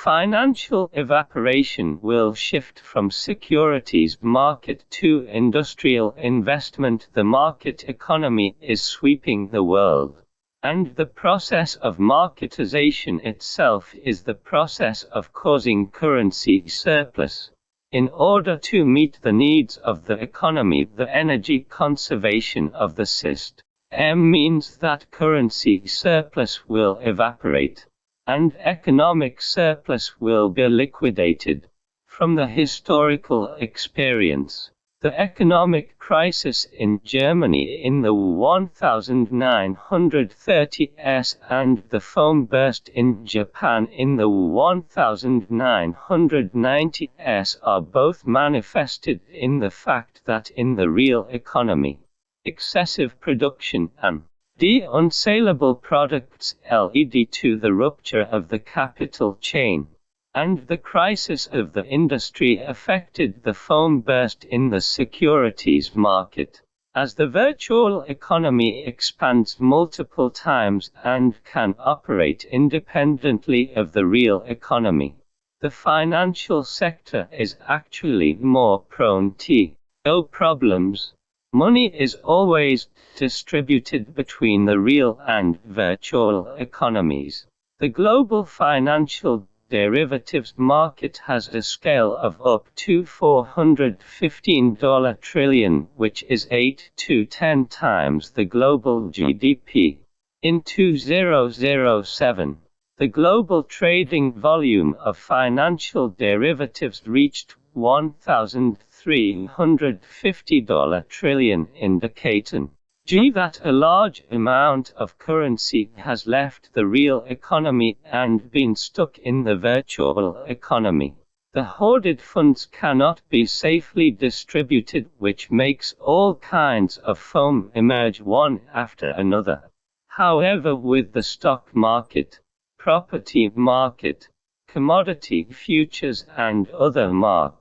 Financial evaporation will shift from securities market to industrial investment. The market economy is sweeping the world, and the process of marketization itself is the process of causing currency surplus. In order to meet the needs of the economy, the energy conservation of the system means that currency surplus will evaporate, and economic surplus will be liquidated. From the historical experience, the economic crisis in Germany in the 1930s and the foam burst in Japan in the 1990s are both manifested in the fact that in the real economy, excessive production and the unsaleable products led to the rupture of the capital chain, and the crisis of the industry affected the foam burst in the securities market. As the virtual economy expands multiple times and can operate independently of the real economy, the financial sector is actually more prone to problems. Money is always distributed between the real and virtual economies. The global financial derivatives market has a scale of up to $415 trillion, which is 8 to 10 times the global GDP. In 2007, the global trading volume of financial derivatives reached $1,350 trillion, indicating that a large amount of currency has left the real economy and been stuck in the virtual economy. The hoarded funds cannot be safely distributed, which makes all kinds of foam emerge one after another. However, with the stock market, property market, commodity futures and other markets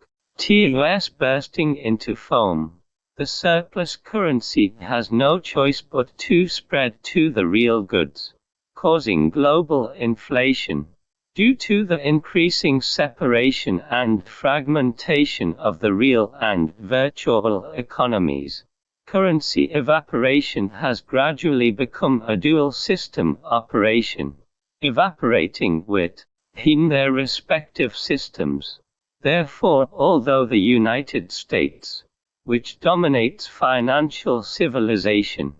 bursting into foam, the surplus currency has no choice but to spread to the real goods, causing global inflation. Due to the increasing separation and fragmentation of the real and virtual economies, currency evaporation has gradually become a dual system operation, evaporating within their respective systems. Therefore, although the United States, which dominates financial civilization,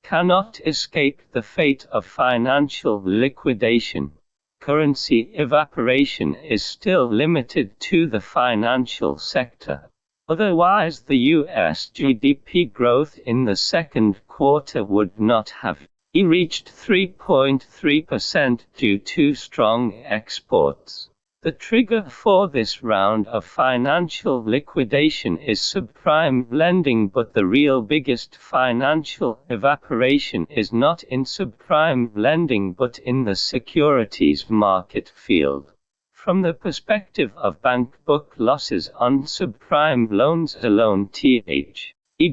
cannot escape the fate of financial liquidation, currency evaporation is still limited to the financial sector. Otherwise, the US GDP growth in the second quarter would not have reached 3.3% due to strong exports. The trigger for this round of financial liquidation is subprime lending, but the real biggest financial evaporation is not in subprime lending but in the securities market field. From the perspective of bank book losses on subprime loans alone,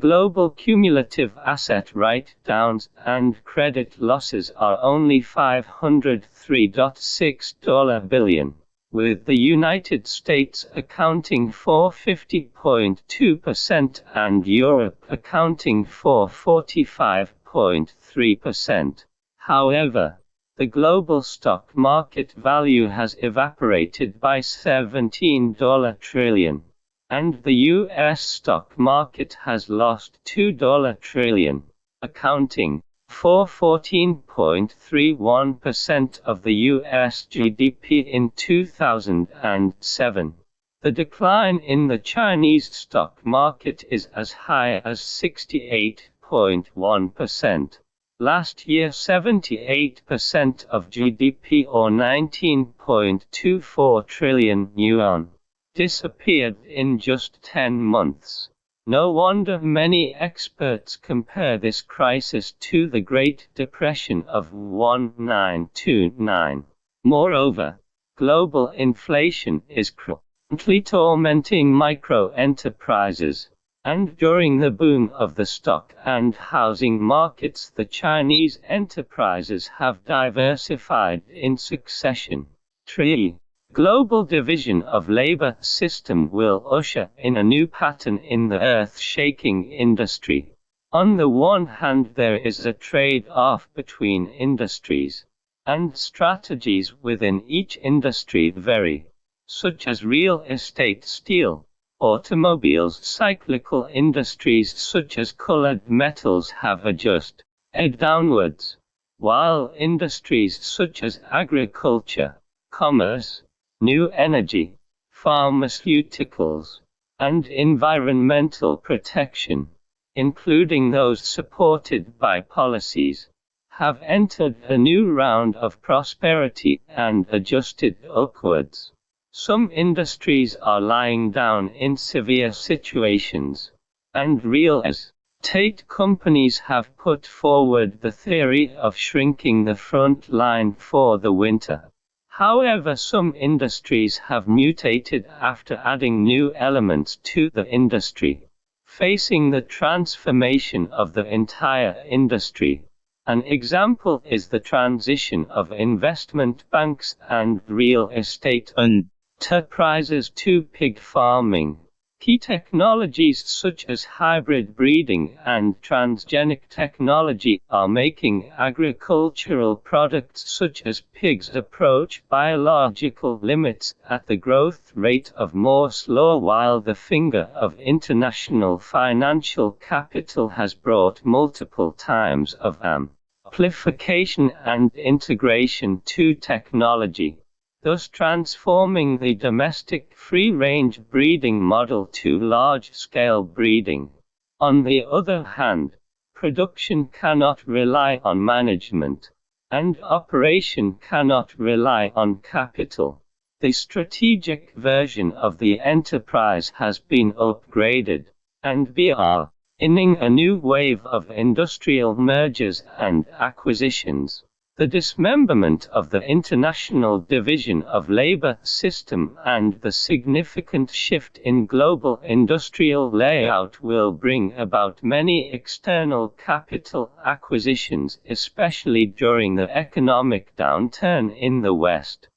global cumulative asset write-downs and credit losses are only $503.6 billion. With the United States accounting for 50.2% and Europe accounting for 45.3%. However, the global stock market value has evaporated by $17 trillion, and the US stock market has lost $2 trillion, accounting for 14.31% of the US GDP in 2007. The decline in the Chinese stock market is as high as 68.1%. Last year, 78% of GDP, or 19.24 trillion yuan, disappeared in just 10 months. No wonder many experts compare this crisis to the Great Depression of 1929. Moreover, global inflation is currently tormenting micro-enterprises, and during the boom of the stock and housing markets, the Chinese enterprises have diversified in succession. 3. Global division of labor system will usher in a new pattern in the earth-shaking industry. On the one hand, there is a trade-off between industries, and strategies within each industry vary, such as real estate, steel, automobiles. Cyclical industries such as colored metals have adjusted downwards, while industries such as agriculture, commerce, new energy, pharmaceuticals, and environmental protection, including those supported by policies, have entered a new round of prosperity and adjusted upwards. Some industries are lying down in severe situations, and real estate companies have put forward the theory of shrinking the front line for the winter. However, some industries have mutated after adding new elements to the industry, facing the transformation of the entire industry. An example is the transition of investment banks and real estate enterprises to pig farming. Key technologies such as hybrid breeding and transgenic technology are making agricultural products such as pigs approach biological limits at the growth rate of more slow, while the finger of international financial capital has brought multiple times of amplification and integration to technology, thus transforming the domestic free-range breeding model to large-scale breeding. On the other hand, production cannot rely on management, and operation cannot rely on capital. The strategic version of the enterprise has been upgraded, and we are inning a new wave of industrial mergers and acquisitions. The dismemberment of the international division of labor system and the significant shift in global industrial layout will bring about many external capital acquisitions, especially during the economic downturn in the West.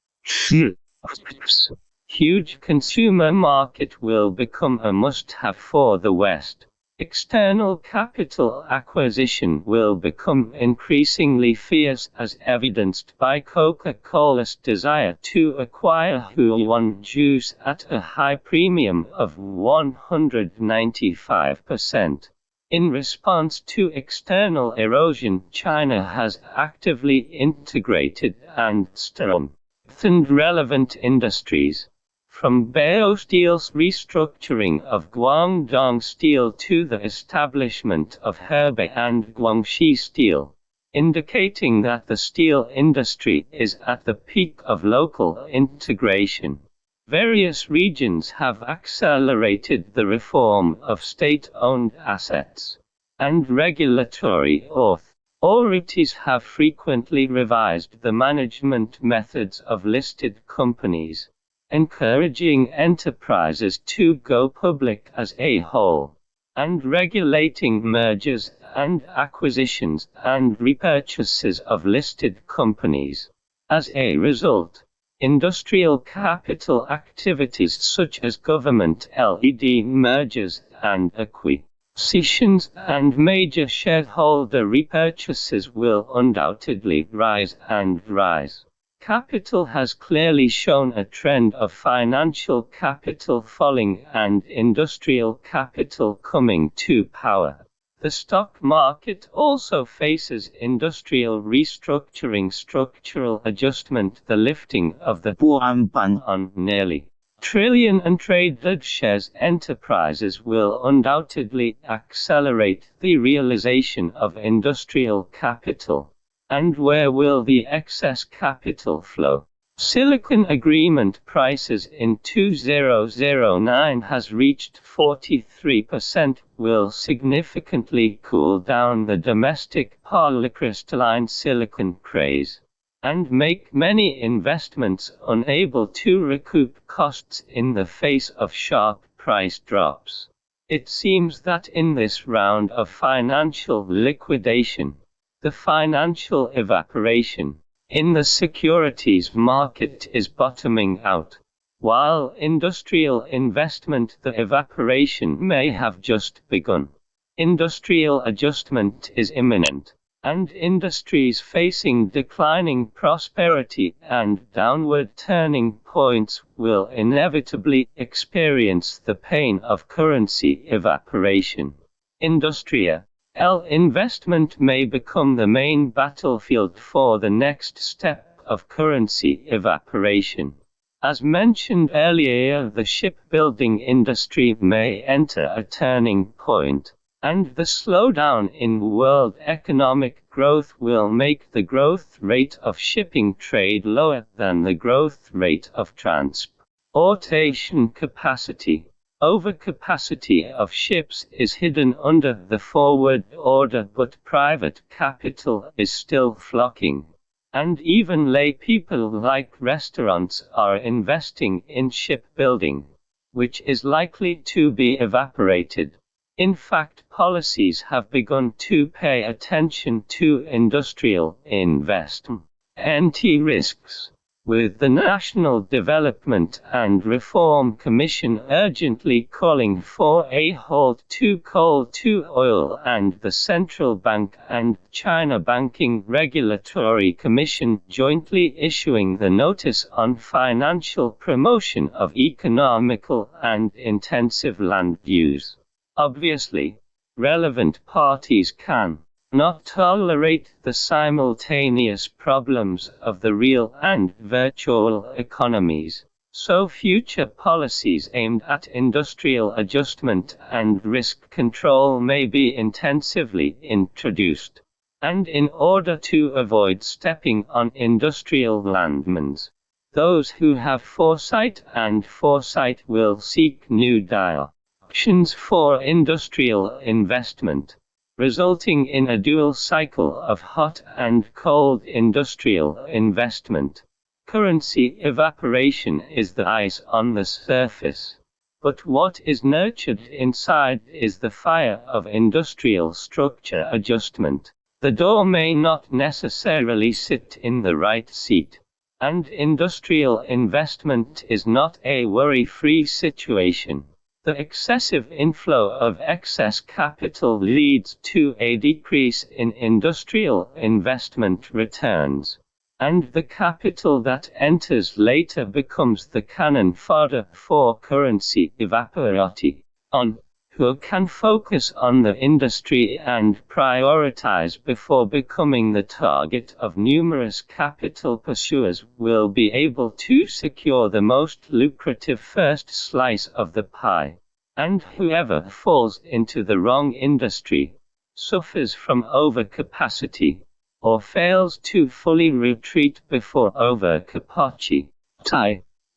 Huge consumer market will become a must-have for the West. External capital acquisition will become increasingly fierce, as evidenced by Coca-Cola's desire to acquire Huan Juice at a high premium of 195%. In response to external erosion, China has actively integrated and strengthened relevant industries. From Bao Steel's restructuring of Guangdong Steel to the establishment of Hebei and Guangxi Steel, indicating that the steel industry is at the peak of local integration. Various regions have accelerated the reform of state-owned assets, and regulatory authorities have frequently revised the management methods of listed companies, encouraging enterprises to go public as a whole, and regulating mergers and acquisitions and repurchases of listed companies. As a result, industrial capital activities such as government-led mergers and acquisitions and major shareholder repurchases will undoubtedly rise and rise. Capital has clearly shown a trend of financial capital falling and industrial capital coming to power. The stock market also faces industrial restructuring, structural adjustment, the lifting of the ban on nearly trillion and traded shares. Enterprises will undoubtedly accelerate the realization of industrial capital. And where will the excess capital flow? Silicon agreement prices in 2009 has reached 43%, will significantly cool down the domestic polycrystalline silicon craze, and make many investments unable to recoup costs in the face of sharp price drops. It seems that in this round of financial liquidation, the financial evaporation in the securities market is bottoming out. While industrial investment, the evaporation may have just begun. Industrial adjustment is imminent, and industries facing declining prosperity and downward turning points will inevitably experience the pain of currency evaporation. Industrial investment may become the main battlefield for the next step of currency evaporation. As mentioned earlier, the shipbuilding industry may enter a turning point, and the slowdown in world economic growth will make the growth rate of shipping trade lower than the growth rate of transportation capacity. Overcapacity of ships is hidden under the forward order, but private capital is still flocking. And even lay people like restaurants are investing in shipbuilding, which is likely to be evaporated. In fact, policies have begun to pay attention to industrial investment risks, with the National Development and Reform Commission urgently calling for a halt to coal to oil, and the Central Bank and China Banking Regulatory Commission jointly issuing the Notice on Financial Promotion of Economical and Intensive Land Use. Obviously, relevant parties can not tolerate the simultaneous problems of the real and virtual economies, so future policies aimed at industrial adjustment and risk control may be intensively introduced. And in order to avoid stepping on industrial landmines, those who have foresight will seek new directions for industrial investment, resulting in a dual cycle of hot and cold industrial investment. Currency evaporation is the ice on the surface, but what is nurtured inside is the fire of industrial structure adjustment. The door may not necessarily sit in the right seat, and industrial investment is not a worry-free situation. The excessive inflow of excess capital leads to a decrease in industrial investment returns, and the capital that enters later becomes the cannon fodder for currency evaporation. Who can focus on the industry and prioritize before becoming the target of numerous capital pursuers will be able to secure the most lucrative first slice of the pie. And whoever falls into the wrong industry, suffers from overcapacity, or fails to fully retreat before overcapacity,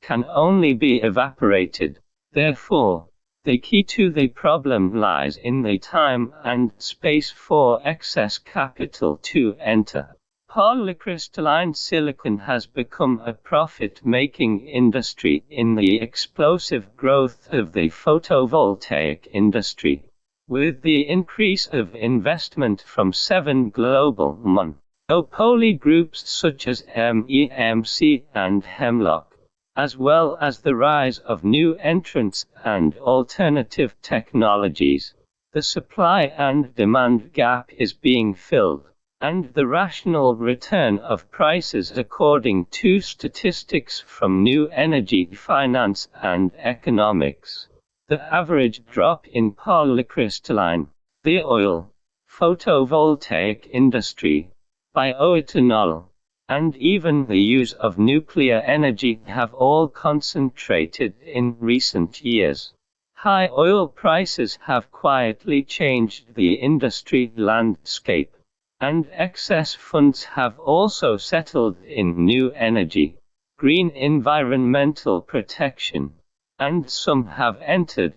can only be evaporated. Therefore, the key to the problem lies in the time and space for excess capital to enter. Polycrystalline silicon has become a profit-making industry in the explosive growth of the photovoltaic industry. With the increase of investment from 7 global monopoly groups such as MEMC and Hemlock, as well as the rise of new entrants and alternative technologies, the supply and demand gap is being filled, and the rational return of prices according to statistics from New Energy Finance and Economics. The average drop in polycrystalline, the oil, photovoltaic industry, bioethanol, and even the use of nuclear energy have all concentrated in recent years. High oil prices have quietly changed the industry landscape, and excess funds have also settled in new energy, green environmental protection, and some have entered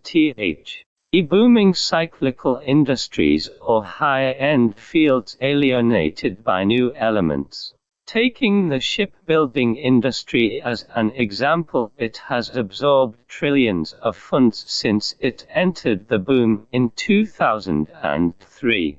booming cyclical industries or high-end fields alienated by new elements. Taking the shipbuilding industry as an example, it has absorbed trillions of funds since it entered the boom in 2003.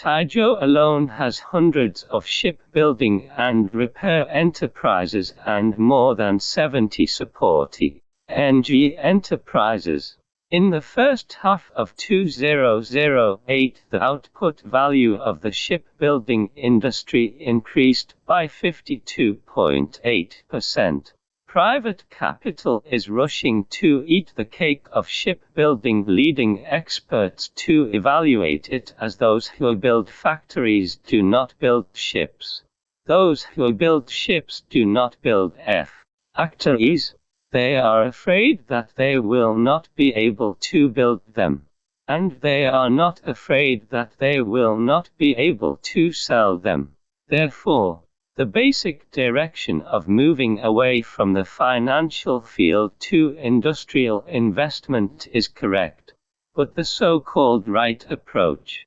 Taizhou alone has hundreds of shipbuilding and repair enterprises and more than 70 supporting NG enterprises. In the first half of 2008, the output value of the shipbuilding industry increased by 52.8%. Private capital is rushing to eat the cake of shipbuilding, leading experts to evaluate it as those who build factories do not build ships. Those who build ships do not build factories. They are afraid that they will not be able to build them. And they are not afraid that they will not be able to sell them. Therefore, the basic direction of moving away from the financial field to industrial investment is correct, but the so-called right approach